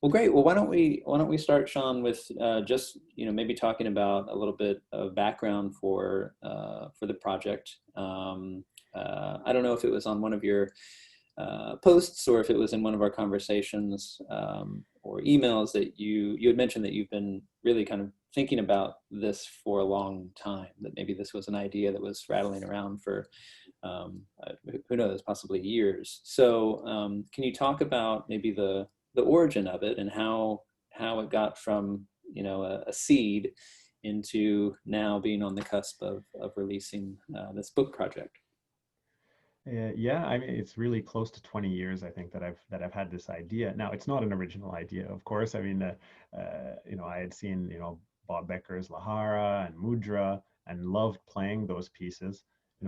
Well, great. Well, why don't we start, Shawn, with just maybe talking about a little bit of background for the project. I don't know if it was on one of your posts or if it was in one of our conversations or emails that you had mentioned that you've been really kind of thinking about this for a long time. That maybe this was an idea that was rattling around for who knows, possibly years. So can you talk about maybe the origin of it and how it got from a seed into now being on the cusp of releasing this book project? Yeah, I mean, it's really close to 20 years, I think, that I've had this idea. Now, it's not an original idea, of course. I mean, I had seen, Bob Becker's Lahara and Mudra and loved playing those pieces.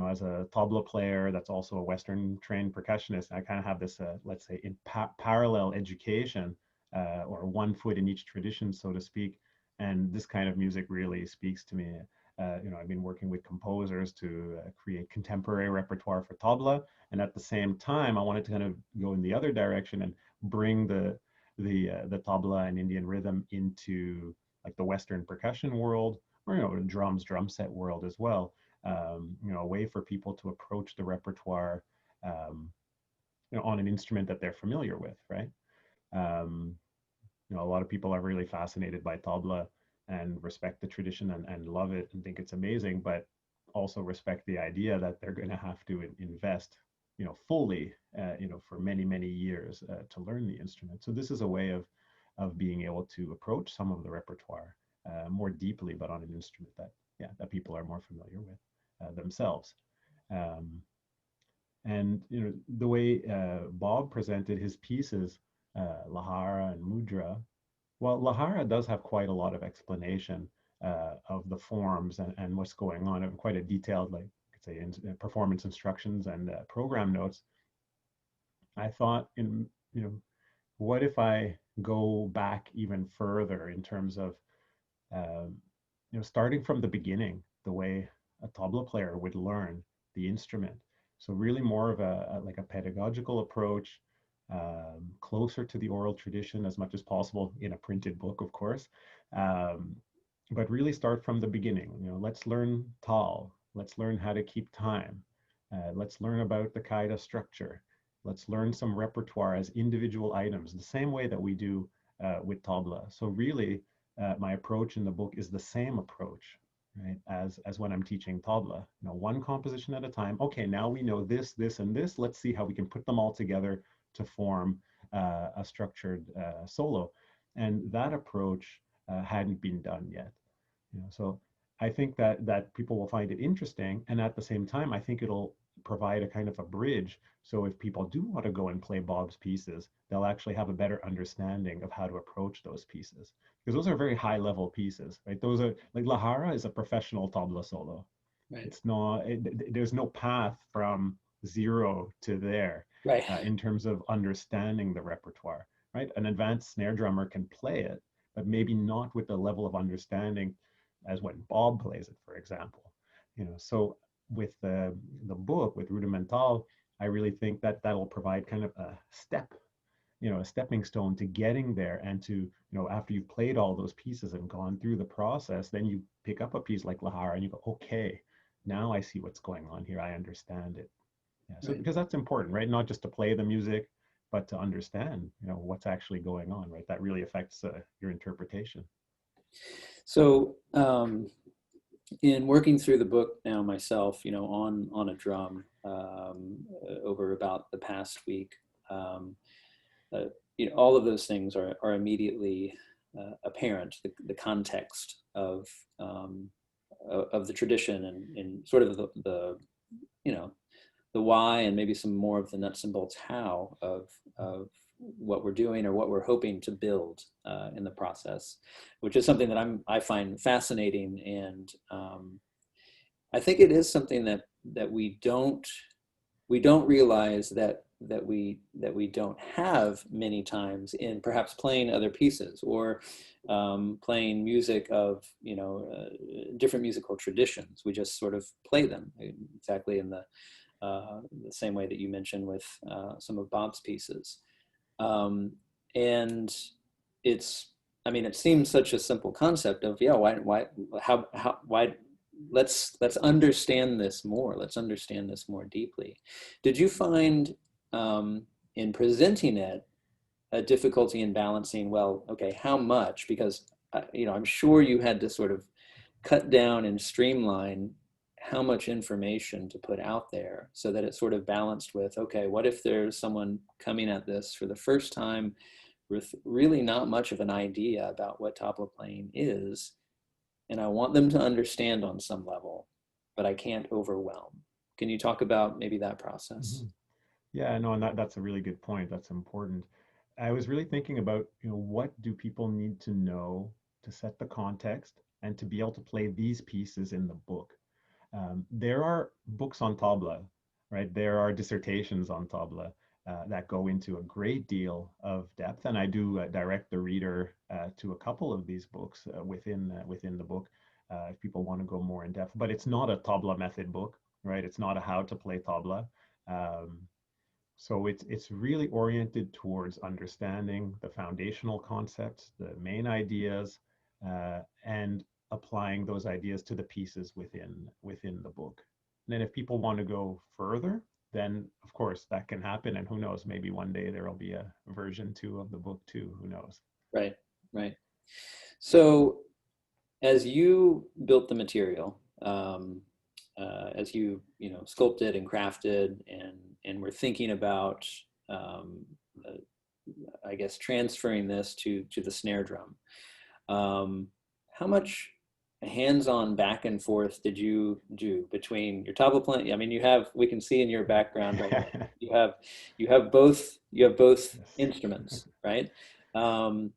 As a tabla player, that's also a Western trained percussionist. I kind of have this, let's say, in parallel education, or one foot in each tradition, so to speak. And this kind of music really speaks to me. I've been working with composers to create contemporary repertoire for tabla, and at the same time, I wanted to kind of go in the other direction and bring the tabla and Indian rhythm into like the Western percussion world, or drum set world as well. A way for people to approach the repertoire, on an instrument that they're familiar with, right? Um, a lot of people are really fascinated by tabla and respect the tradition and love it and think it's amazing, but also respect the idea that they're going to have to invest, fully, for many, many years to learn the instrument. So this is a way of being able to approach some of the repertoire more deeply, but on an instrument that people are more familiar with themselves. Um, and the way Bob presented his pieces, Lahara and Mudra, well, Lahara does have quite a lot of explanation of the forms and what's going on, and quite a detailed, like, could say, performance instructions and program notes. I thought, what if I go back even further in terms of, um, starting from the beginning, the way a tabla player would learn the instrument. So really more of like a pedagogical approach, closer to the oral tradition as much as possible in a printed book, of course. Um, but really start from the beginning. Let's learn tal. Let's learn how to keep time. Let's learn about the kaida structure. Let's learn some repertoire as individual items, the same way that we do with tabla. So really, my approach in the book is the same approach, right, as when I'm teaching tabla. One composition at a time. Okay, now we know this, this, and this. Let's see how we can put them all together to form a structured solo. And that approach hadn't been done yet. So I think that people will find it interesting, and at the same time, I think it'll provide a kind of a bridge. So if people do want to go and play Bob's pieces, they'll actually have a better understanding of how to approach those pieces, because those are very high level pieces, right? Those are like Lahara is a professional tabla solo. Right. It's not, there's no path from zero to there Right. in terms of understanding the repertoire, right? An advanced snare drummer can play it, but maybe not with the level of understanding as when Bob plays it, for example. So with the book, with Rudimental, I really think that that'll provide kind of a a stepping stone to getting there, and to, after you've played all those pieces and gone through the process, then you pick up a piece like Lahara and you go, okay, now I see what's going on here. I understand it. Yeah. So Right. because that's important, right? Not just to play the music, but to understand, what's actually going on, right? That really affects your interpretation. So in working through the book now myself, on a drum over about the past week, um, uh, all of those things are immediately apparent. The context of the tradition and sort of the you know the why, and maybe some more of the nuts and bolts how of what we're doing or what we're hoping to build in the process, which is something that I find fascinating, and I think it is something that we don't realize that we don't have many times in perhaps playing other pieces, or playing music of different musical traditions. We just sort of play them exactly in the same way that you mentioned with some of Bob's pieces, and it's, I mean, it seems such a simple concept of, yeah, why, let's understand this more. Let's understand this more deeply. Did you find in presenting it a difficulty in balancing, well, okay, how much? Because, I'm sure you had to sort of cut down and streamline how much information to put out there so that it's sort of balanced with, okay, what if there's someone coming at this for the first time with really not much of an idea about what tabla playing is, and I want them to understand on some level, but I can't overwhelm. Can you talk about maybe that process? Mhm. Yeah, no, and that's a really good point. That's important. I was really thinking about, what do people need to know to set the context and to be able to play these pieces in the book. There are books on tabla, right? There are dissertations on tabla that go into a great deal of depth, and I do direct the reader to a couple of these books within the book if people want to go more in depth. But it's not a tabla method book, right? It's not a how to play tabla. Um, so it's really oriented towards understanding the foundational concepts, the main ideas, and applying those ideas to the pieces within the book. And then if people want to go further, then of course that can happen. And who knows, maybe one day there will be a version 2 of the book too. Who knows? Right, right. So as you built the material, as sculpted and crafted, and were thinking about, um, uh, I guess, transferring this to the snare drum, how much hands-on back and forth did you do between your tabla playing? I mean, we can see in your background right now, you have both Yes. instruments, right? Um,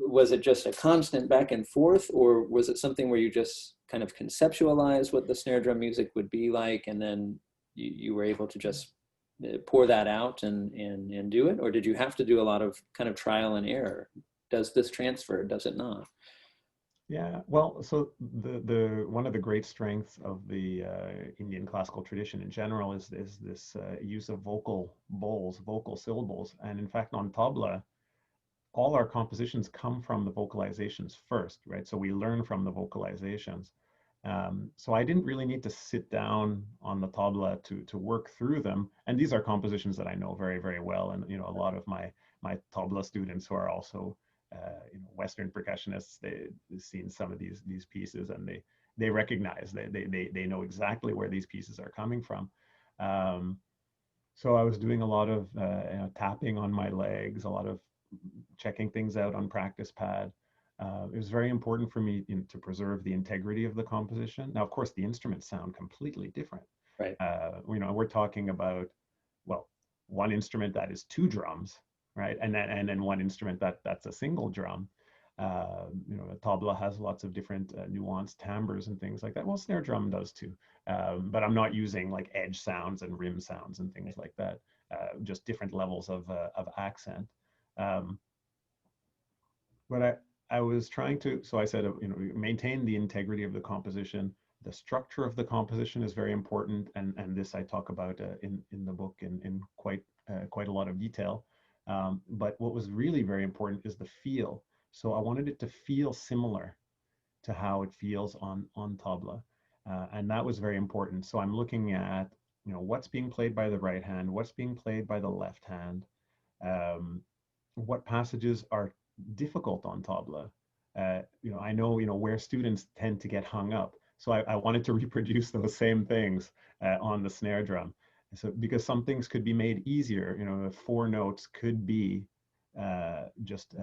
was it just a constant back and forth, or was it something where you just kind of conceptualized what the snare drum music would be like, and then you were able to just pour that out and do it? Or did you have to do a lot of kind of trial and error? Does this transfer? Does it not? Yeah, well, so the one of the great strengths of the Indian classical tradition in general is this use of vocal bowls, vocal syllables, and in fact, on tabla, all our compositions come from the vocalizations first, right? So we learn from the vocalizations. So I didn't really need to sit down on the tabla to work through them. And these are compositions that I know very, very well. And a lot of my tabla students who are also Western percussionists, they've seen some of these pieces, and they recognize they know exactly where these pieces are coming from. Um, so I was doing a lot of tapping on my legs, a lot of checking things out on practice pad. It was very important for me to preserve the integrity of the composition. Now, of course, the instruments sound completely different. Right. We're talking about, well, one instrument that is two drums, right? And then one instrument that's a single drum. The tabla has lots of different nuanced timbres and things like that. Well, snare drum does too, but I'm not using like edge sounds and rim sounds and things like that. Just different levels of accent. Um, but I was trying to, so I said, maintain the integrity of the composition. The structure of the composition is very important, and this I talk about in the book in quite a lot of detail. But what was really very important is the feel. So I wanted it to feel similar to how it feels on tabla, and that was very important. So I'm looking at what's being played by the right hand, what's being played by the left hand, um, what passages are difficult on tabla. I know where students tend to get hung up. So I wanted to reproduce those same things on the snare drum. So because some things could be made easier, the four notes could be just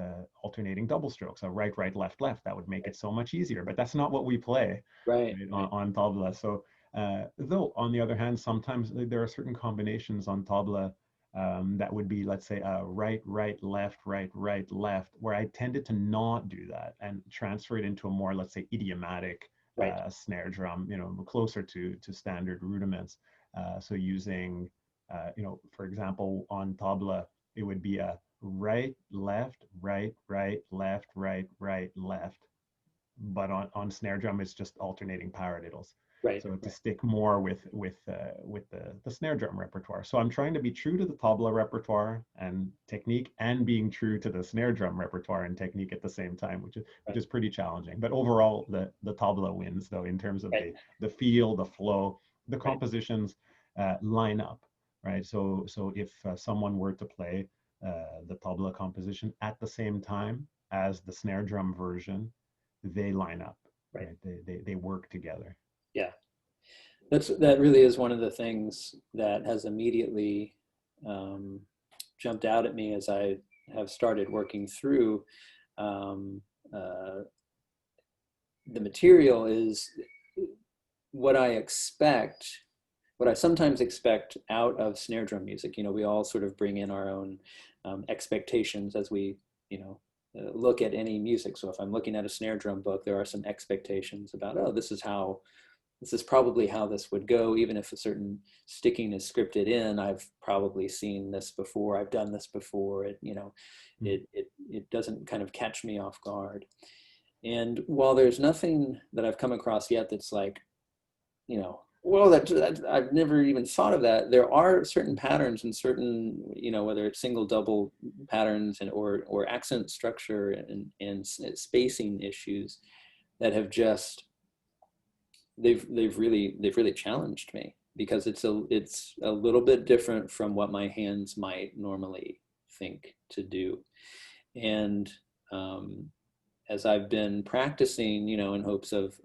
alternating double strokes, so right, right, left, left. That would make it so much easier. But that's not what we play Right. right, Right. on tabla. So though on the other hand, sometimes there are certain combinations on tabla that would be, let's say, right, right, left, right, right, left, where I tended to not do that and transfer it into a more, let's say, idiomatic Right. snare drum, closer to standard rudiments. So using, for example, on tabla, it would be a right, left, right, right, left, right, right, left. But on snare drum, it's just alternating paradiddles. Right. So to stick more with the snare drum repertoire. So I'm trying to be true to the tabla repertoire and technique, and being true to the snare drum repertoire and technique at the same time, which Right. is pretty challenging. But overall, the tabla wins though, in terms of Right. the feel, the flow, the Right. compositions line up, right? So if someone were to play the tabla composition at the same time as the snare drum version, they line up, Right. right? They work together. Yeah. That really is one of the things that has immediately um, jumped out at me as I have started working through um, uh, the material is what I expect, what I sometimes expect out of snare drum music. You know, we all sort of bring in our own expectations as we, you know, look at any music. So if I'm looking at a snare drum book, there are some expectations about, oh, this is probably how this would go. Even if a certain sticking is scripted in, I've probably seen this before. I've done this before. It, you know, Mm. it doesn't kind of catch me off guard. And while there's nothing that I've come across yet that's like, you know, well, that I've never even thought of that. There are certain patterns and certain, you know, whether it's single, double patterns and or accent structure and spacing issues that have just they've really challenged me because it's a little bit different from what my hands might normally think to do. And as I've been practicing, you know, in hopes of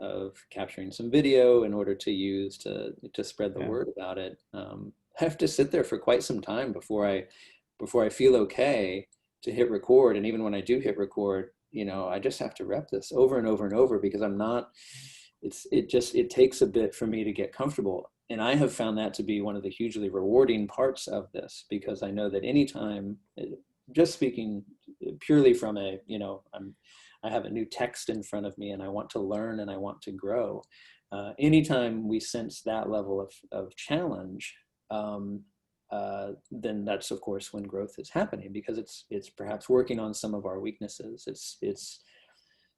capturing some video in order to use to spread the Yeah. word about it, I have to sit there for quite some time before I feel okay to hit record. And even when I do hit record, you know, I just have to rep this over and over and over because I'm not. It takes a bit for me to get comfortable, and I have found that to be one of the hugely rewarding parts of this because I know that anytime, just speaking purely from a, you know, I have a new text in front of me and I want to learn and I want to grow. Anytime we sense that level of challenge, then that's of course when growth is happening because it's perhaps working on some of our weaknesses. It's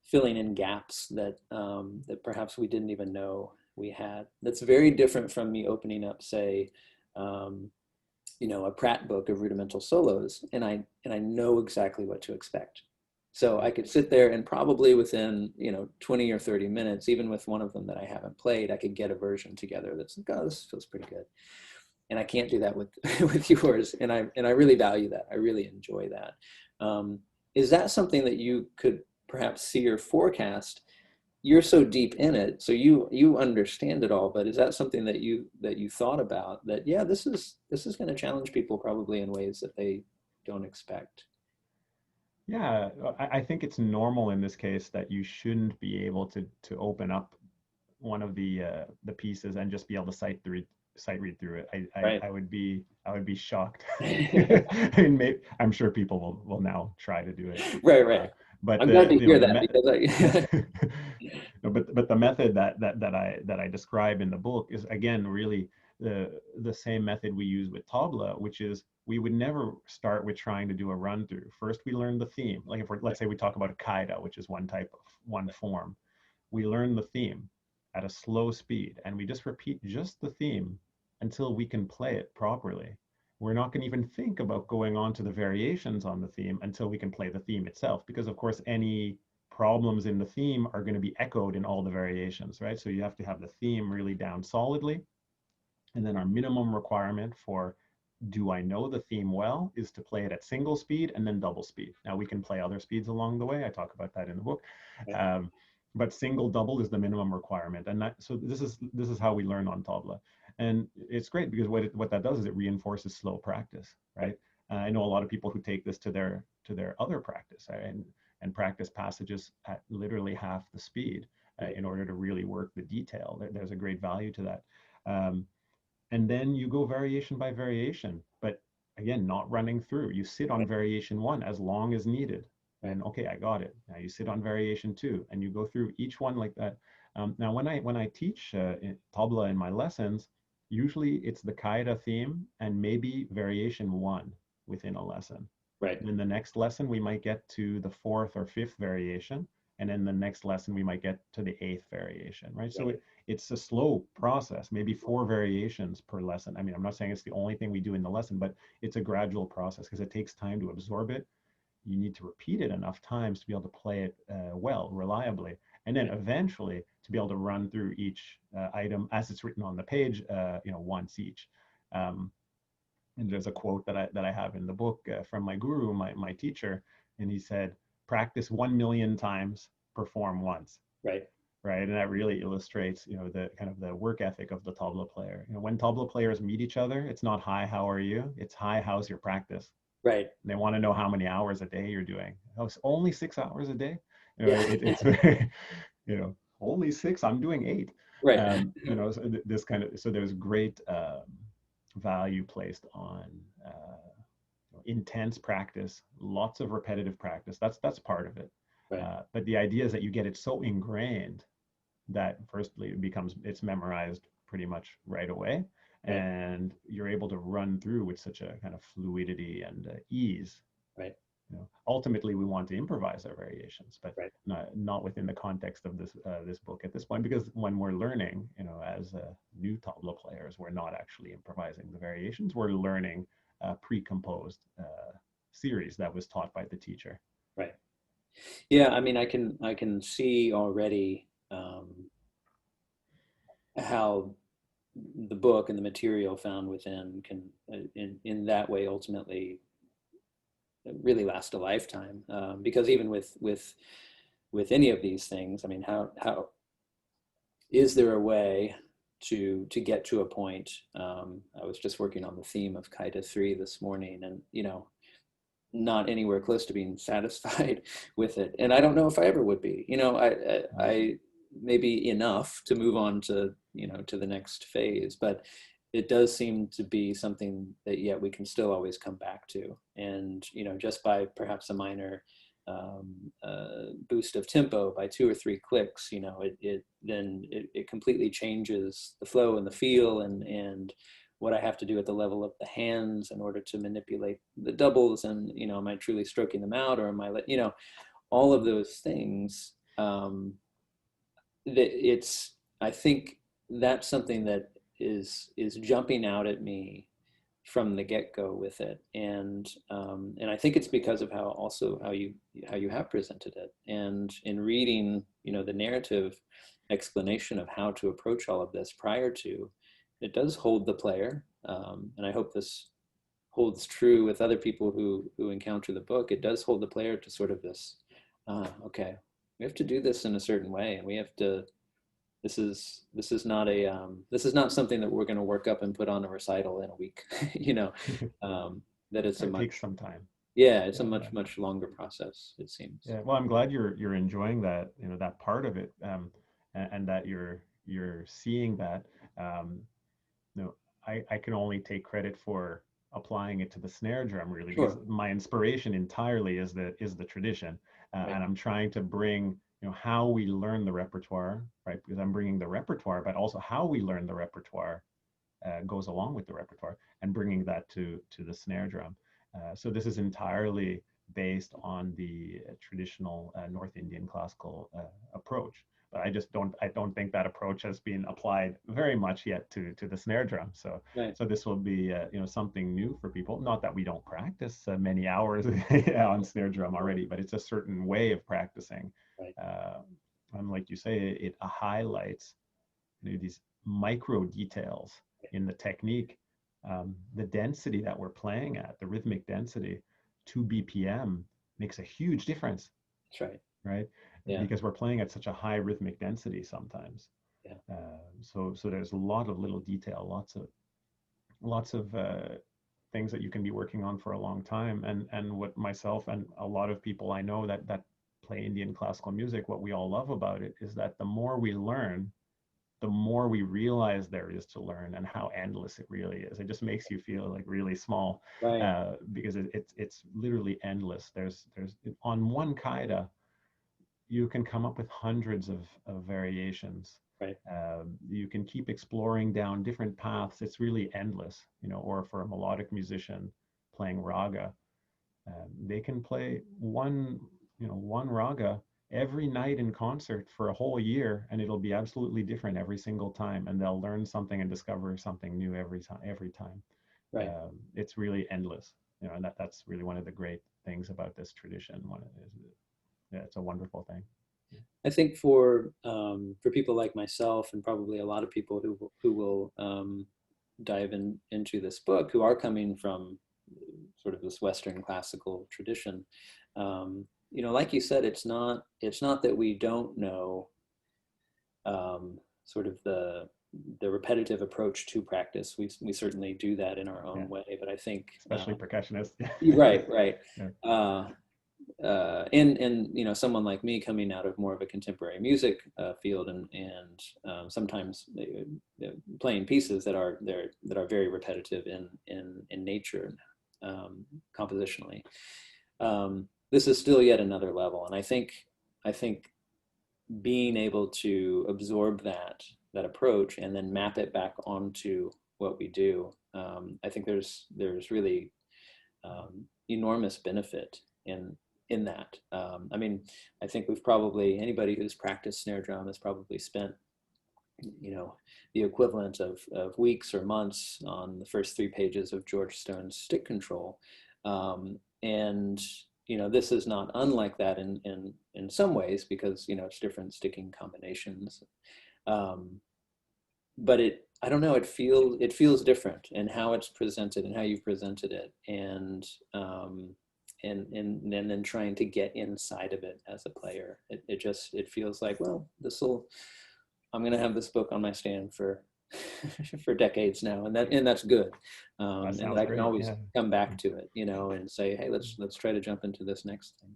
filling in gaps that perhaps we didn't even know we had. That's very different from me opening up, say, um, you know, a Pratt book of rudimental solos, and I know exactly what to expect. So I could sit there and probably within, you know, 20 or 30 minutes, even with one of them that I haven't played, I could get a version together that's like, oh, this feels pretty good. And I can't do that with with yours, and I really value that. I really enjoy that. Is that something that you could perhaps see or forecast? You're so deep in it, so you understand it all. But is that something that you thought about? That yeah, this is going to challenge people probably in ways that they don't expect. Yeah, I think it's normal in this case that you shouldn't be able to open up one of the pieces and just be able to sight read through it. Right. I would be shocked. I mean, I'm sure people will now try to do it, Right. uh, Right. but I'm glad to hear the that because I no, but the method that I describe in the book is again really the same method we use with tabla, which is we would never start with trying to do a run through. First, we learn the theme. Like if let's say we talk about a kaida, which is one form, we learn the theme at a slow speed and we just repeat just the theme until we can play it properly. We're not going to even think about going on to the variations on the theme until we can play the theme itself, because of course any problems in the theme are going to be echoed in all the variations, right? So you have to have the theme really down solidly. And then our minimum requirement for do I know the theme well is to play it at single speed and then double speed. Now we can play other speeds along the way. I talk about that in the book. Um, but single double is the minimum requirement. And so this is how we learn on tabla. And it's great because what that does is it reinforces slow practice, right? I know a lot of people who take this to their other practice, right? And practice passages at literally half the speed in order to really work the detail. There's a great value to that. And then you go variation by variation, but again, not running through. You sit on variation one as long as needed. And okay, I got it. Now you sit on variation two, and you go through each one like that. Now, when I teach tabla in my lessons, usually it's the kaida theme and maybe variation one within a lesson. right. In the next lesson, we might get to the fourth or fifth variation, and then the next lesson we might get to the eighth variation, right? So Right. it's a slow process, maybe 4 variations per lesson. I mean, I'm not saying it's the only thing we do in the lesson, but it's a gradual process because it takes time to absorb it. You need to repeat it enough times to be able to play it well, reliably, and then Right. eventually to be able to run through each item as it's written on the page, once each. Um, and there's a quote that I have in the book from my guru, my teacher, and he said, "Practice 1 million times, perform once." Right. Right, and that really illustrates, the kind of the work ethic of the tabla player. When tabla players meet each other, it's not "Hi, how are you?" It's "Hi, how's your practice?" Right. And they want to know how many hours a day you're doing. Oh, it's only 6 hours a day. Yeah. It's very, only six. I'm doing 8. Right. So this kind of, so there's great value placed on intense practice, lots of repetitive practice. That's part of it. Right. But the idea is that you get it so ingrained that firstly it's memorized pretty much right away, Right. and you're able to run through with such a kind of fluidity and ease. Right. Ultimately we want to improvise our variations, but Right. not within the context of this book at this point, because when we're learning, as new tabla players, we're not actually improvising the variations. We're learning a pre-composed series that was taught by the teacher. Right. Yeah. I mean, I can see already how the book and the material found within can, in that way, ultimately really last a lifetime. Because even with any of these things, I mean, how is there a way to get to a point? I was just working on the theme of Kaita 3 this morning, and not anywhere close to being satisfied with it. And I don't know if I ever would be. I maybe enough to move on to to the next phase, but it does seem to be something that yet we can still always come back to. And just by perhaps a minor boost of tempo by 2 or 3 clicks, it completely changes the flow and the feel and what I have to do at the level of the hands in order to manipulate the doubles. And am I truly stroking them out, or am I all of those things. I think that's something that is jumping out at me from the get-go with it. And I think it's because of how you have presented it, and in reading the narrative explanation of how to approach all of this prior to, it does hold the player, and I hope this holds true with other people who encounter the book. It does hold the player to sort of this, okay, we have to do this in a certain way, and we have to. This is not something that we're going to work up and put on a recital in a week. you know, that it's a It takes much some time. yeah, it's a Yeah, much much longer process, it seems. yeah. Well, I'm glad you're enjoying that, that part of it, and that you're seeing that. Um, I can only take credit for applying it to the snare drum, really, because Sure. my inspiration entirely is the tradition, Right. and I'm trying to bring how we learn the repertoire, right? Because I'm bringing the repertoire, but also how we learn the repertoire goes along with the repertoire, and bringing that to the snare drum. So this is entirely based on the traditional North Indian classical approach. But I don't think that approach has been applied very much yet to the snare drum. So Right. so this will be something new for people. Not that we don't practice many hours on snare drum already, but it's a certain way of practicing. Right. Uh, and like you say, it highlights these micro details in the technique, the density that we're playing at, the rhythmic density, 2 BPM makes a huge difference, That's right. right? Yeah. Because we're playing at such a high rhythmic density sometimes. Yeah. So there's a lot of little detail, lots of things that you can be working on for a long time. And what myself and a lot of people I know that play Indian classical music, what we all love about it is that the more we learn, the more we realize there is to learn, and how endless it really is. It just makes you feel like really small, Right. because it's literally endless. There's on one kaida, you can come up with hundreds of variations. Right. You can keep exploring down different paths. It's really endless, or for a melodic musician playing raga, they can play one raga every night in concert for a whole year, and it'll be absolutely different every single time, and they'll learn something and discover something new every time. Every time, Right. it's really endless, and that's really one of the great things about this tradition. Yeah, it's a wonderful thing. I think for people like myself and probably a lot of people who will dive into this book, who are coming from sort of this Western classical tradition, like you said, it's not that we don't know sort of the repetitive approach to practice. We certainly do that in our Yeah, own way, but I think especially percussionists. right, right. Yeah. Uh, and someone like me coming out of more of a contemporary music field and sometimes playing pieces that are very repetitive in nature, compositionally. This is still yet another level, and I think being able to absorb that approach and then map it back onto what we do, I think there's really enormous benefit in that. I mean, I think anybody who's practiced snare drum has probably spent, the equivalent of weeks or months on the first 3 pages of George Stone's Stick Control. And, this is not unlike that in some ways because, it's different sticking combinations. But I don't know, it feels different in how it's presented and how you've presented it. And then trying to get inside of it as a player. It feels like, well, I'm going to have this book on my stand for for decades now, and that's good. That And that sounds I can great. always Yeah. come back to it, and say, hey, let's try to jump into this next thing.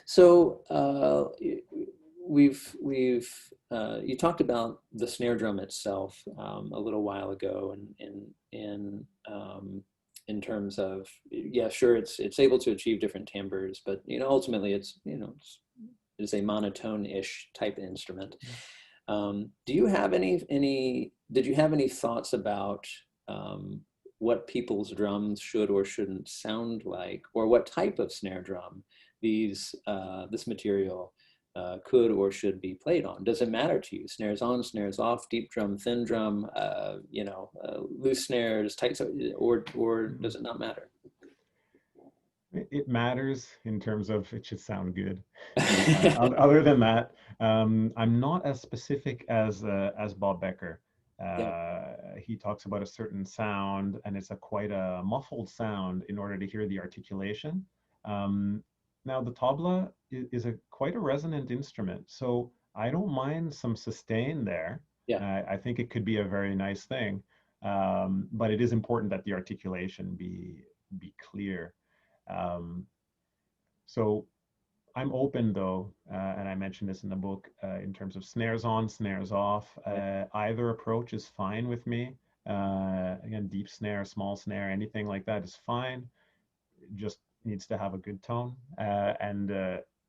So we've you talked about the snare drum itself a little while ago, and in terms of, yeah, sure, it's able to achieve different timbres, but ultimately it's a monotone-ish type instrument. Did you have any thoughts about what people's drums should or shouldn't sound like, or what type of snare drum this material could or should be played on? Does it matter to you? Snares on, snares off, deep drum, thin drum, loose snares, tight, or does it not matter? It matters in terms of it should sound good. Other than that, I'm not as specific as Bob Becker. Yeah, He talks about a certain sound, and it's quite a muffled sound in order to hear the articulation. Um, Now, the tabla is quite a resonant instrument, so I don't mind some sustain there. yeah, I think it could be a very nice thing, but it is important that the articulation be clear. Um, so I'm open though, and I mentioned this in the book, in terms of snares on, snares off. right, Either approach is fine with me. Again, deep snare, small snare, anything like that is fine. It just needs to have a good tone, and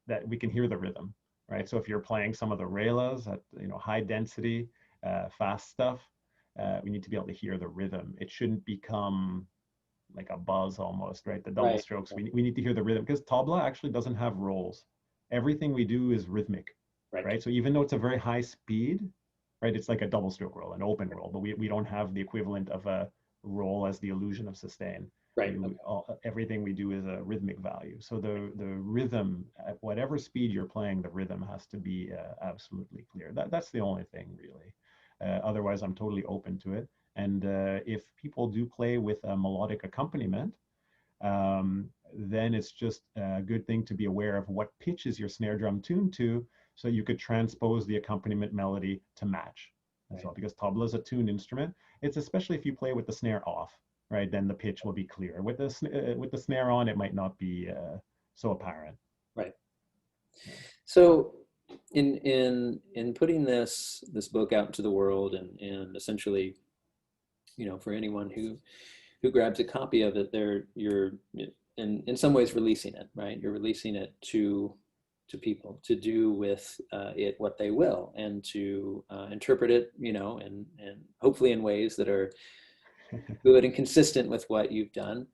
that we can hear the rhythm, right? right, So if you're playing some of the relas at high density, fast stuff, we need to be able to hear the rhythm. It shouldn't become like a buzz almost, right? The double right, strokes. We need to hear the rhythm because tabla actually doesn't have rolls. Everything we do is rhythmic, right, right? So even though it's a very high speed, right, it's like a double stroke roll, an open roll, but we don't have the equivalent of a roll as the illusion of sustain. right. Okay. Everything we do is a rhythmic value. So the rhythm, at whatever speed you're playing, the rhythm has to be absolutely clear. That's the only thing really. Otherwise, I'm totally open to it. And if people do play with a melodic accompaniment, then it's just a good thing to be aware of what pitch is your snare drum tuned to, so you could transpose the accompaniment melody to match as Right. well. Because tabla is a tuned instrument. It's especially if you play with the snare off, right? Then the pitch will be clear. With the snare on, it might not be so apparent. Right. Yeah. So in putting this book out into the world, and essentially, for anyone who grabs a copy of it, you're in some ways releasing it, right? You're releasing it to people to do with it what they will, and to interpret it, and hopefully in ways that are good and consistent with what you've done.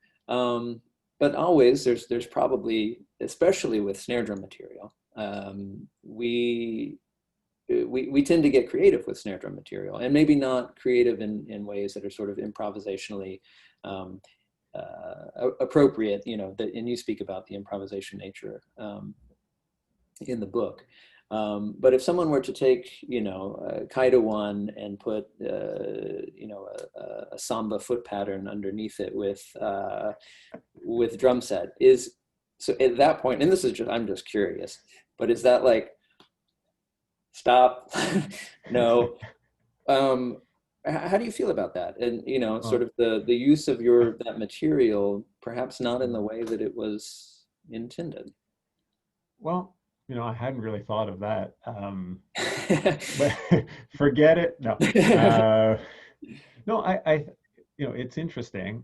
but always there's probably, especially with snare drum material, we tend to get creative with snare drum material, and maybe not creative in ways that are sort of improvisationally appropriate, and you speak about the improvisation nature in the book. But if someone were to take, Kaida one and put, a samba foot pattern underneath it with drum set, so at that point, and this is I'm just curious, but is that like, stop, no? How do you feel about that? And, sort Well, of the use of that material, perhaps not in the way that it was intended. well, I hadn't really thought of that. But forget it. No, no, it's interesting.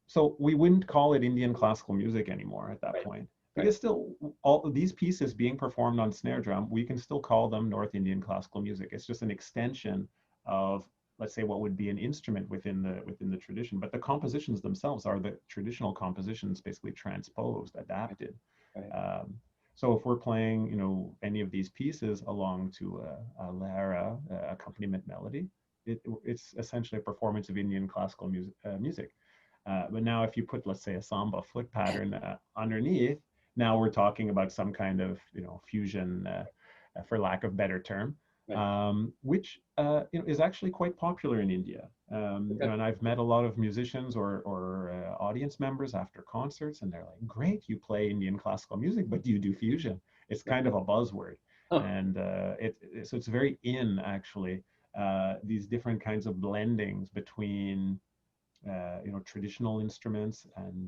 So we wouldn't call it Indian classical music anymore at that Right, point, right, because still all of these pieces being performed on snare drum, we can still call them North Indian classical music. It's just an extension of, let's say, what would be an instrument within the tradition. But the compositions themselves are the traditional compositions, basically transposed, adapted. right, Um, so if we're playing, any of these pieces along to a lehara accompaniment melody, it's essentially a performance of Indian classical music. But now if you put, let's say, a samba foot pattern underneath, now we're talking about some kind of, fusion, for lack of better term, right. which is actually quite popular in India. Okay. And I've met a lot of musicians or audience members after concerts, and they're like, "Great, you play Indian classical music, but do you do fusion?" It's Right. kind of a buzzword, Oh, and so it's very in actually, these different kinds of blendings between traditional instruments and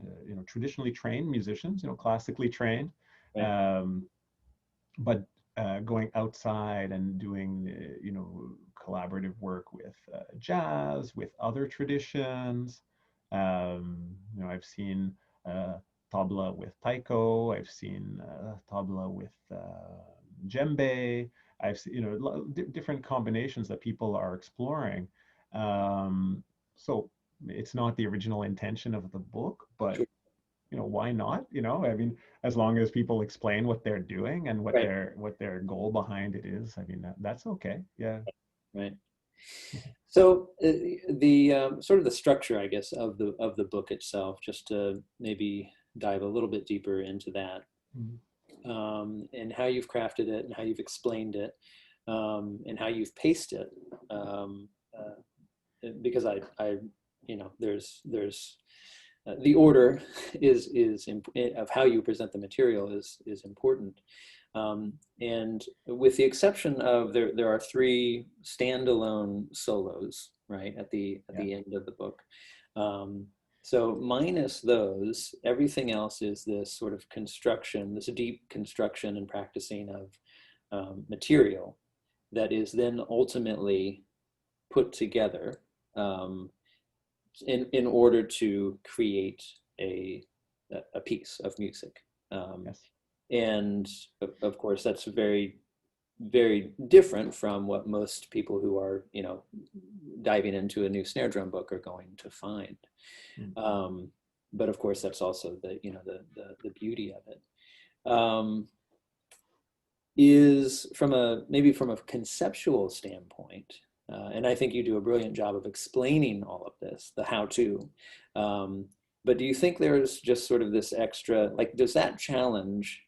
traditionally trained musicians, classically trained, right, um, but going outside and doing collaborative work with jazz, with other traditions. I've seen tabla with taiko. I've seen tabla with djembe. I've seen different combinations that people are exploring. So it's not the original intention of the book, but sure, why not? I mean, as long as people explain what they're doing and what right, their goal behind it is, I mean, that's okay. Yeah. right. So the sort of the structure, I guess, of the book itself, just to maybe dive a little bit deeper into that, Mhm. and how you've crafted it and how you've explained it, and how you've paced it. Because there's the order of how you present the material is important. And with the exception of there are three standalone solos, right, at the Yeah. end of the book. So minus those, everything else is this sort of construction, this deep construction and practicing of material that is then ultimately put together, um, in order to create a piece of music. Um, Yes. and of course, that's very, very different from what most people who are, diving into a new snare drum book are going to find. Mm. Um, but of course, that's also the beauty of it. Um, is maybe from a conceptual standpoint, and I think you do a brilliant job of explaining all of this, the how-to. But do you think there's just sort of this extra, like, does that challenge,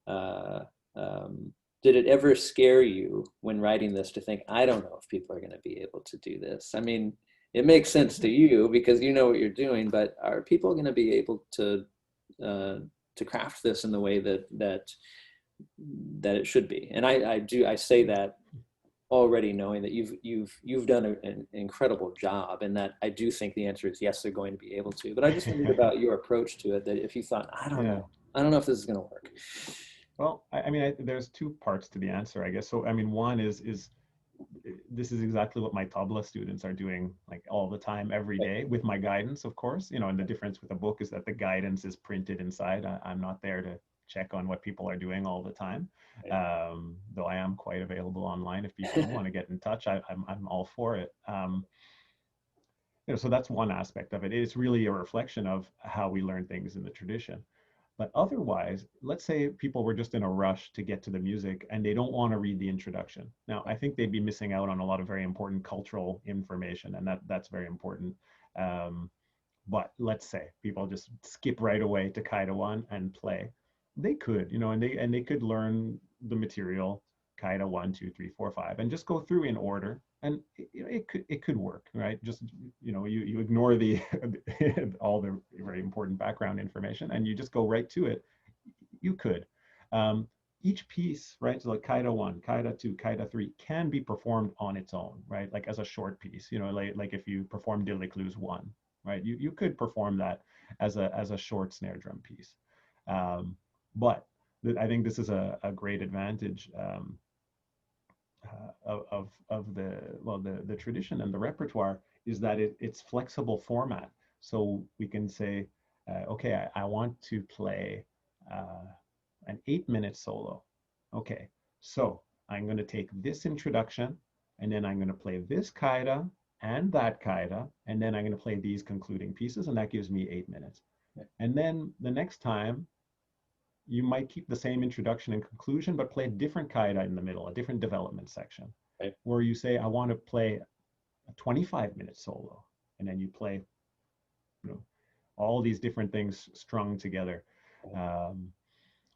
uh, um, did it ever scare you when writing this to think, I don't know if people are going to be able to do this? I mean, it makes sense to you because you know what you're doing, but are people going to be able uh, to craft this in the way that it should be? And I say that already knowing that you've done an incredible job, and that I do think the answer is yes, they're going to be able to. But I just wondered about your approach to it, that if you thought, Yeah. I don't know if this is going to work. Well, I mean, there's two parts to the answer, I guess. So, I mean, one is this is exactly what my tabla students are doing, like all the time, every Right, day, with my guidance, of course. And the difference with a book is that the guidance is printed inside. I'm not there to check on what people are doing all the time. Though I am quite available online if people do right. want to get in touch. I'm all for it. so that's one aspect of it. It's really a reflection of how we learn things in the tradition. But otherwise, let's say people were just in a rush to get to the music and they don't want to read the introduction. Now, I think they'd be missing out on a lot of very important cultural information, and that's very important. Um, but let's say people just skip right away to Kaida 1 and play. They could, and they could learn the material Kaida 1, 2, 3, 4, 5, and just go through in order. And it could work, right? Just you ignore the all the very important background information and you just go right to it. You could. Um, each piece, right? So like Kaida 1, Kaida 2, Kaida 3 can be performed on its own, right? Like as a short piece, like if you perform Diliclus 1, right? You could perform that as a short snare drum piece. But I think this is a great advantage of the tradition and the repertoire is that it's flexible format. So we can say, okay, I want to play an 8-minute solo. Okay, so I'm going to take this introduction and then I'm going to play this kaida and that kaida, and then I'm going to play these concluding pieces, and that gives me 8 minutes. And then the next time you might keep the same introduction and conclusion, but play a different kaida in the middle, a different development section, Right. where you say, I want to play a 25-minute solo, and then you play, all these different things strung together.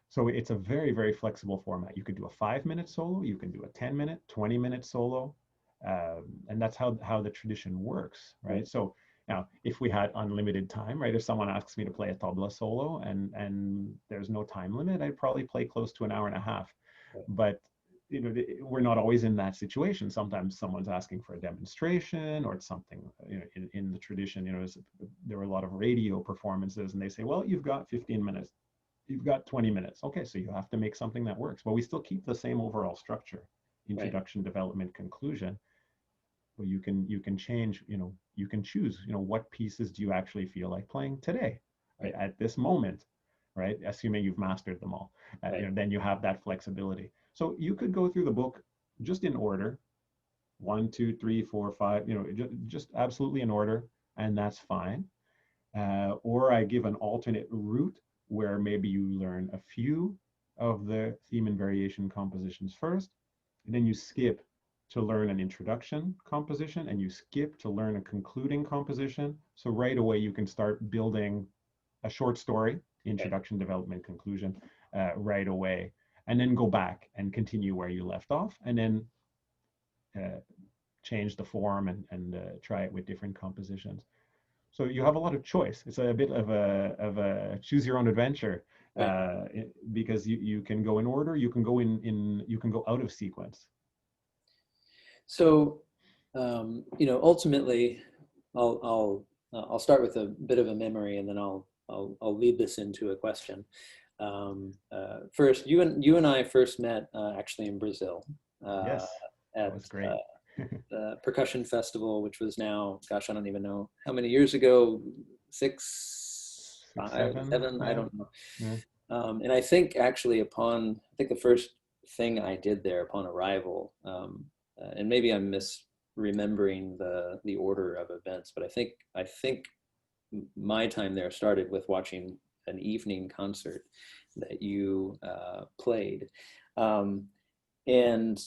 So it's a very, very flexible format. You could do a 5-minute solo, you can do a 10-minute, 20-minute solo, and that's how the tradition works, right? So now, if we had unlimited time, right? If someone asks me to play a tabla solo and there's no time limit, I'd probably play close to an hour and a half. But we're not always in that situation. Sometimes someone's asking for a demonstration or it's something, in the tradition, there were a lot of radio performances and they say, well, you've got 15 minutes, you've got 20 minutes. Okay, so you have to make something that works. But we still keep the same overall structure, introduction, development, conclusion. Well, you can change, you can choose, what pieces do you actually feel like playing today, right? At this moment, right? Assuming you've mastered them all, then you have that flexibility. So you could go through the book just in order, 1, 2, 3, 4, 5, just absolutely in order, and that's fine. Or I give an alternate route where maybe you learn a few of the theme and variation compositions first, and then you skip to learn an introduction composition and you skip to learn a concluding composition. So right away you can start building a short story, introduction, development, conclusion, right away, and then go back and continue where you left off, and then change the form and try it with different compositions. So you have a lot of choice. It's a bit of a choose your own adventure, because you can go in order, you can go you can go out of sequence. So, ultimately, I'll start with a bit of a memory, and then I'll lead this into a question. First, you and I first met actually in Brazil. Yes, that was great. The percussion festival, which was now, gosh, I don't even know how many years ago, 6, 5, 7, I don't know. Yeah. And I think actually I think the first thing I did there upon arrival, and maybe I'm misremembering the order of events, but I think my time there started with watching an evening concert that you played, and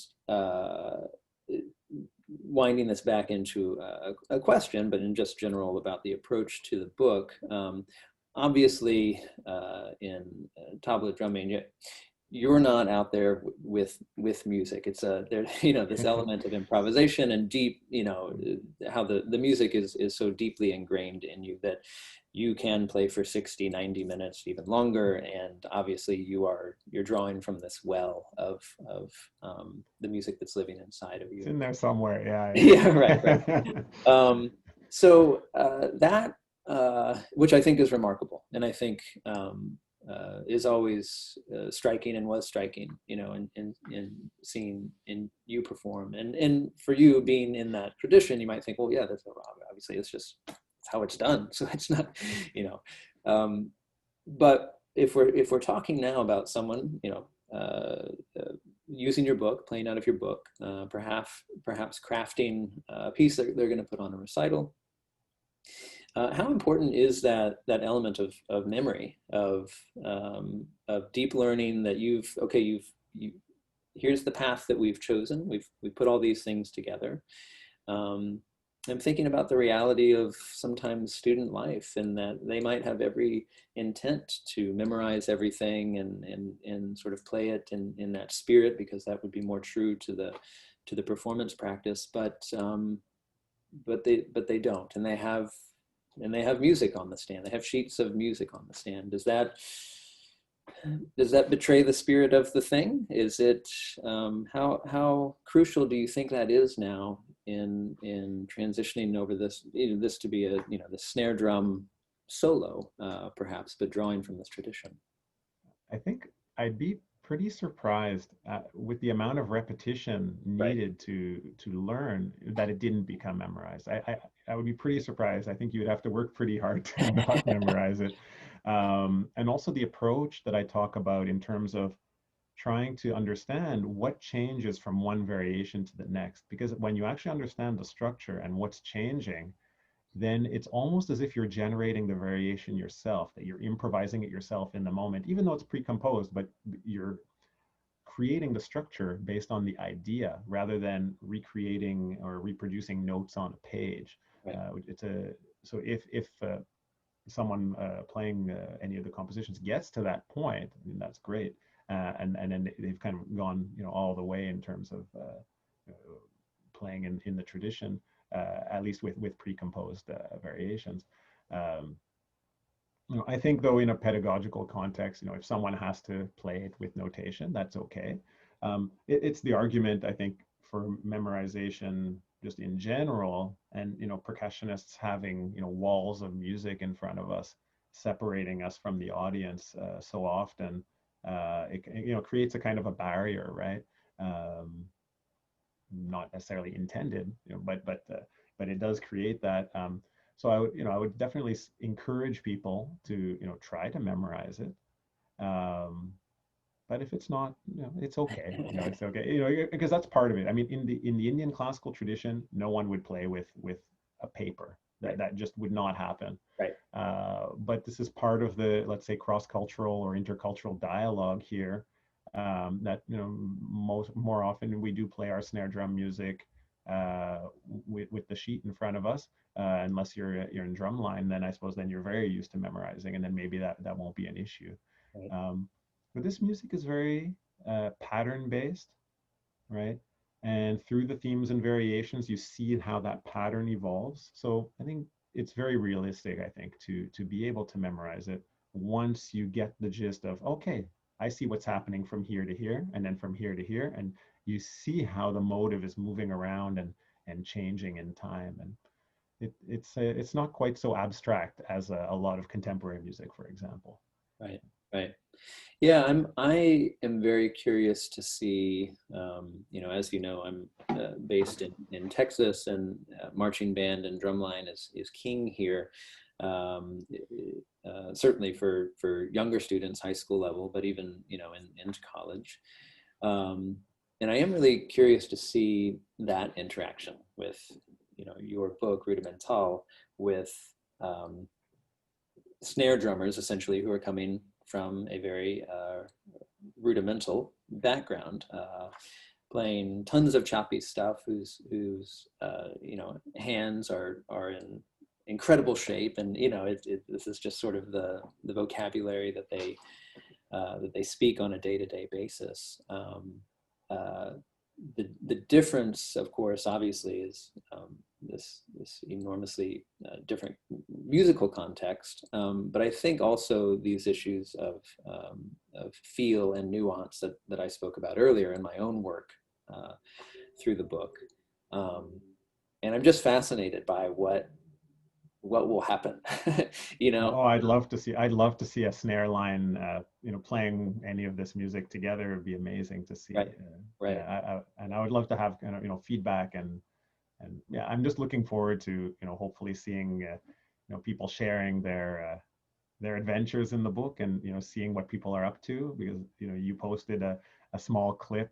winding this back into a question, but in just general about the approach to the book. Obviously, in tabla drumming, you're not out there with music. It's this element of improvisation and deep, how the music is so deeply ingrained in you that you can play for 60, 90 minutes, even longer. And obviously you're drawing from this well of the music that's living inside of you. It's in there somewhere. Yeah. Yeah, right. So that, which I think is remarkable. And I think, is always striking and was striking, in seeing in you perform, and for you being in that tradition, you might think, well, yeah, that's obviously it's just how it's done, so it's not, but if we're talking now about someone, using your book, playing out of your book, perhaps crafting a piece that they're going to put on a recital, How important is that element of memory, of deep learning, that you here's the path that we've chosen. We put all these things together. Um, I'm thinking about the reality of sometimes student life, and that they might have every intent to memorize everything and sort of play it in that spirit, because that would be more true to the performance practice. But they don't, and they have music on the stand. They have sheets of music on the stand. Does that betray the spirit of the thing? Is it how crucial do you think that is now in transitioning over this to be the snare drum solo, perhaps, but drawing from this tradition? I think I'd be pretty surprised with the amount of repetition Right. needed to learn that it didn't become memorized. I would be pretty surprised. I think you would have to work pretty hard to not memorize it. And also the approach that I talk about in terms of trying to understand what changes from one variation to the next. Because when you actually understand the structure and what's changing, then it's almost as if you're generating the variation yourself, that you're improvising it yourself in the moment, even though it's pre-composed, but you're creating the structure based on the idea rather than recreating or reproducing notes on a page. Right. It's a so if someone playing any of the compositions gets to that point, I mean, that's great, and then they've kind of gone all the way in terms of playing in the tradition, at least with pre-composed variations. Um, I think though in a pedagogical context, if someone has to play it with notation, that's okay. It's the argument I think for memorization just in general, and percussionists having walls of music in front of us, separating us from the audience so often. It creates a kind of a barrier, right? Not necessarily intended, but it does create that. So I would definitely encourage people to try to memorize it. Um, but if it's not, it's okay. It's okay. Because that's part of it. I mean, in the Indian classical tradition, no one would play with a paper. That Right. that just would not happen. Right. But this is part of the, let's say, cross-cultural or intercultural dialogue here. That more often we do play our snare drum music with the sheet in front of us. Unless you're in drumline, then I suppose then you're very used to memorizing, and then maybe that won't be an issue. Right. Um, but this music is very pattern based, right? And through the themes and variations, you see how that pattern evolves. So I think it's very realistic, I think, to be able to memorize it once you get the gist of, okay, I see what's happening from here to here, and then from here to here, and you see how the motive is moving around and changing in time. And it's not quite so abstract as a lot of contemporary music, for example. Right. Right. Yeah, I am very curious to see. As you know, I'm based in Texas, and marching band and drumline is king here. Certainly for younger students, high school level, but even into college. Um, and I am really curious to see that interaction with your book Rudimental, with um, snare drummers essentially who are coming from a very rudimental background, playing tons of choppy stuff, whose hands are in incredible shape, and this is just sort of the vocabulary that they speak on a day-to-day basis. Uh, the difference, of course, obviously, is this enormously different musical context. But I think also these issues of feel and nuance that I spoke about earlier in my own work through the book. Um, and I'm just fascinated by what will happen. you know, Oh, I'd love to see a snare line, playing any of this music together. It'd be amazing to see. right, right. Yeah, and I would love to have kind of, feedback and yeah, I'm just looking forward to, hopefully seeing, people sharing their adventures in the book, and, seeing what people are up to, because, you posted a small clip,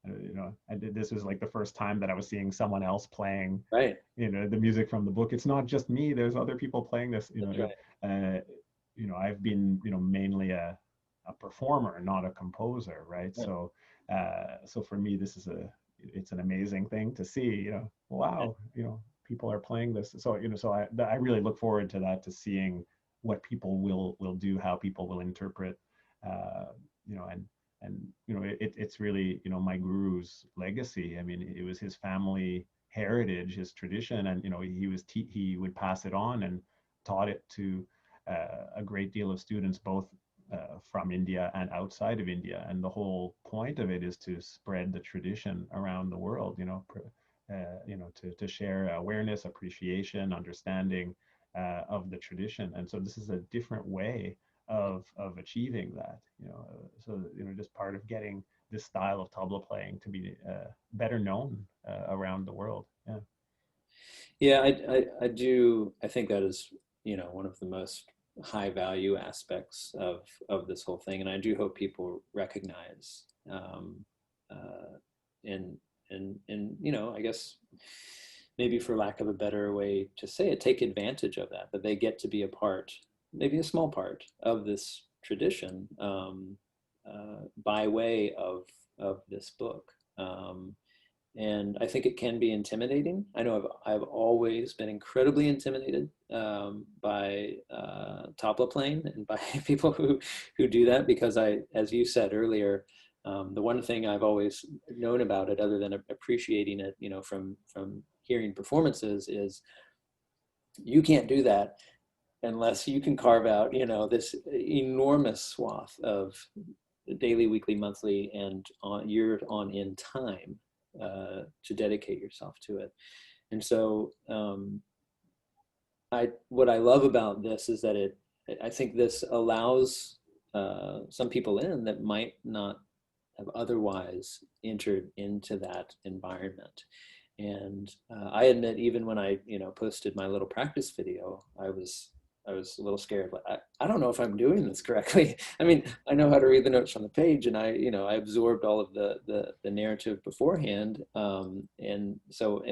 this was like the first time that I was seeing someone else playing, Right. the music from the book. It's not just me. There's other people playing this. That's right. I've been, mainly a performer, not a composer, right? Right. So for me, it's an amazing thing to see. Wow, people are playing this. So I really look forward to that, to seeing what people will do, how people will interpret, and it's really, my guru's legacy. I mean, it was his family heritage, his tradition, and he would pass it on and taught it to a great deal of students, both from India and outside of India. And the whole point of it is to spread the tradition around the world, to share awareness, appreciation, understanding of the tradition. And so this is a different way of achieving that, so just part of getting this style of tabla playing to be better known around the world. Yeah. Yeah, I do. I think that is, one of the most high value aspects of this whole thing, and I do hope people recognize, and I guess maybe for lack of a better way to say it, take advantage of that they get to be a part, maybe a small part of this tradition, by way of this book. And I think it can be intimidating. I know I've always been incredibly intimidated, by tabla playing and by people who do that, because as you said earlier, the one thing I've always known about it, other than appreciating it, from hearing performances, is you can't do that unless you can carve out, this enormous swath of daily, weekly, monthly, and year on in time, to dedicate yourself to it. And so, what I love about this is that I think this allows some people in that might not have otherwise entered into that environment. And I admit, even when I, posted my little practice video, I was a little scared. Like, I don't know if I'm doing this correctly. I mean, I know how to read the notes on the page, and I absorbed all of the narrative beforehand. And so,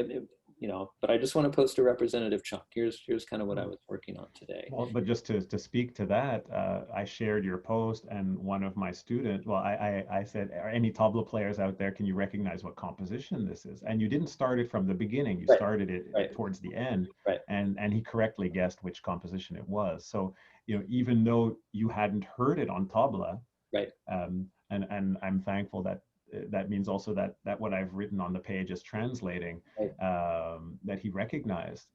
but I just want to post a representative chunk. Here's kind of what I was working on today. Well, but just to speak to that, I shared your post, and one of my students, well, I said, are any tabla players out there? Can you recognize what composition this is? And you didn't start it from the beginning. You Right. started it Right. towards the end, Right. and he correctly guessed which composition it was. So, even though you hadn't heard it on tabla, Right. And I'm thankful that that means also that what I've written on the page is translating, Right. that he recognized.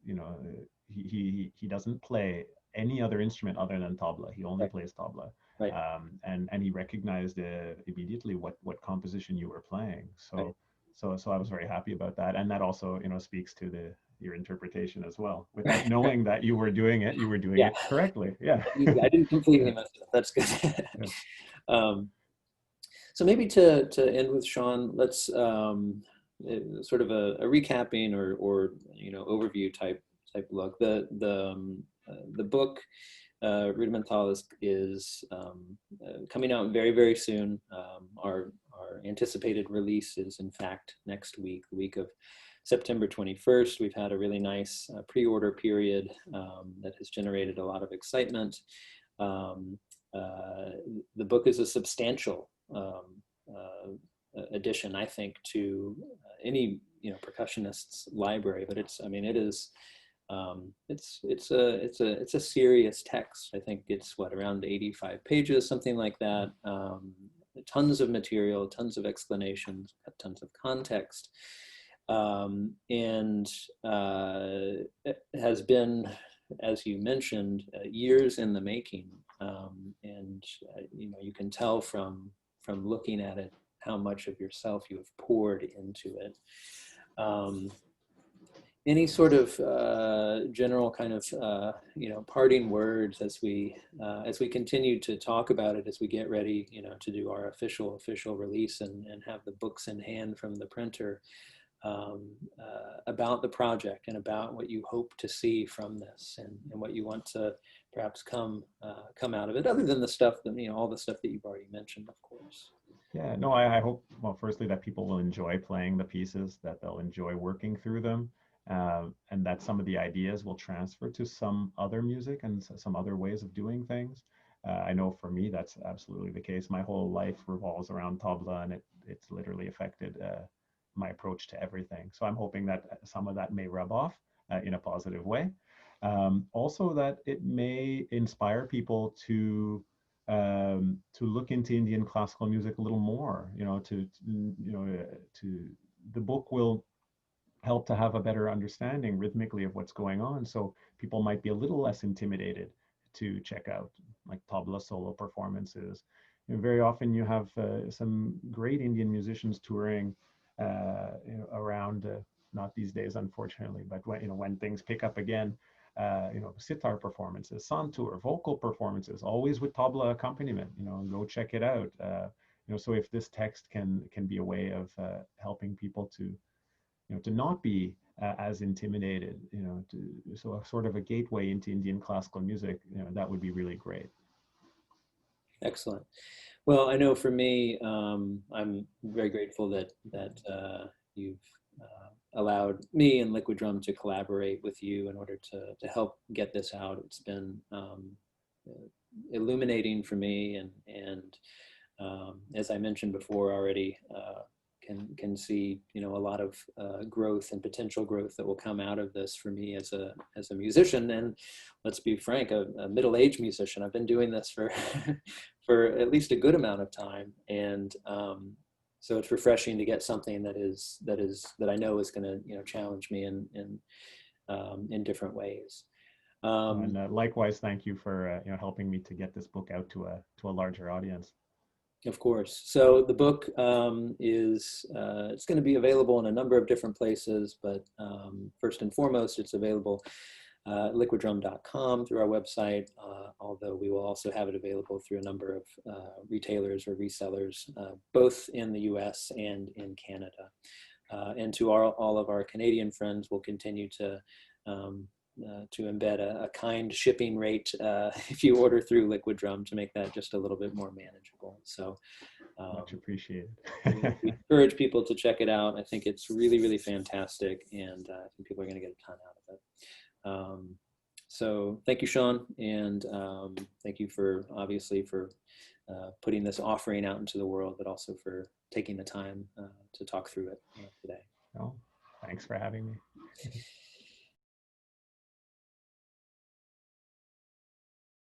He doesn't play any other instrument other than tabla. He only Right. plays tabla, Right. and he recognized immediately what composition you were playing. Right. So I was very happy about that, and that also speaks to your interpretation as well. Without Right. knowing that you were doing it, you were doing Yeah. it correctly. Yeah. I didn't completely Yeah. mess it up. That's good. Yeah. um, so maybe to end with, Shawn, let's, sort of a recapping or overview type look. The book, Rudimental, is coming out very, very soon. Our anticipated release is, in fact, next week, the week of September 21st. We've had a really nice pre-order period that has generated a lot of excitement. The book is a substantial addition, I think, to any percussionist's library. But it is. It's a serious text. I think it's around 85 pages, something like that. Tons of material, tons of explanations, tons of context, and it has been, as you mentioned, years in the making. And you can tell from looking at it how much of yourself you have poured into it. Any sort of general kind of parting words as we continue to talk about it, as we get ready to do our official release and have the books in hand from the printer, about the project and about what you hope to see from this, and what you want to perhaps come out of it, other than the stuff that all the stuff that you've already mentioned, of course. Yeah, no, I hope, well, firstly, that people will enjoy playing the pieces, that they'll enjoy working through them, and that some of the ideas will transfer to some other music and some other ways of doing things. I know for me, that's absolutely the case. My whole life revolves around tabla, and it's literally affected my approach to everything. So I'm hoping that some of that may rub off in a positive way. Also, that it may inspire people to look into Indian classical music a little more. To the book will help to have a better understanding rhythmically of what's going on, so people might be a little less intimidated to check out like tabla solo performances. Very often you have some great Indian musicians touring around. Not these days, unfortunately, but when things pick up again, sitar performances, santur, vocal performances, always with tabla accompaniment. Go check it out. So if this text can be a way of helping people to not be as intimidated, so a sort of a gateway into Indian classical music, that would be really great. Excellent. Well, I know for me, I'm very grateful that you've allowed me and Liquidrum to collaborate with you in order to help get this out. It's been illuminating for me, and as I mentioned before already, can see a lot of growth and potential growth that will come out of this for me as a musician. And let's be frank, a middle-aged musician. I've been doing this for for at least a good amount of time, and so it's refreshing to get something that I know is going to challenge me in different ways. And likewise, thank you for helping me to get this book out to a larger audience. Of course. So the book is it's going to be available in a number of different places, but first and foremost, it's available liquidrum.com through our website, although we will also have it available through a number of retailers or resellers, both in the US and in Canada. And to all of our Canadian friends, we'll continue to embed a kind shipping rate if you order through Liquidrum to make that just a little bit more manageable. So Much appreciated. we encourage people to check it out. I think it's really, really fantastic, and I think people are going to get a ton out of it. So thank you, Shawn, and thank you for putting this offering out into the world, but also for taking the time to talk through it today. Well, thanks for having me.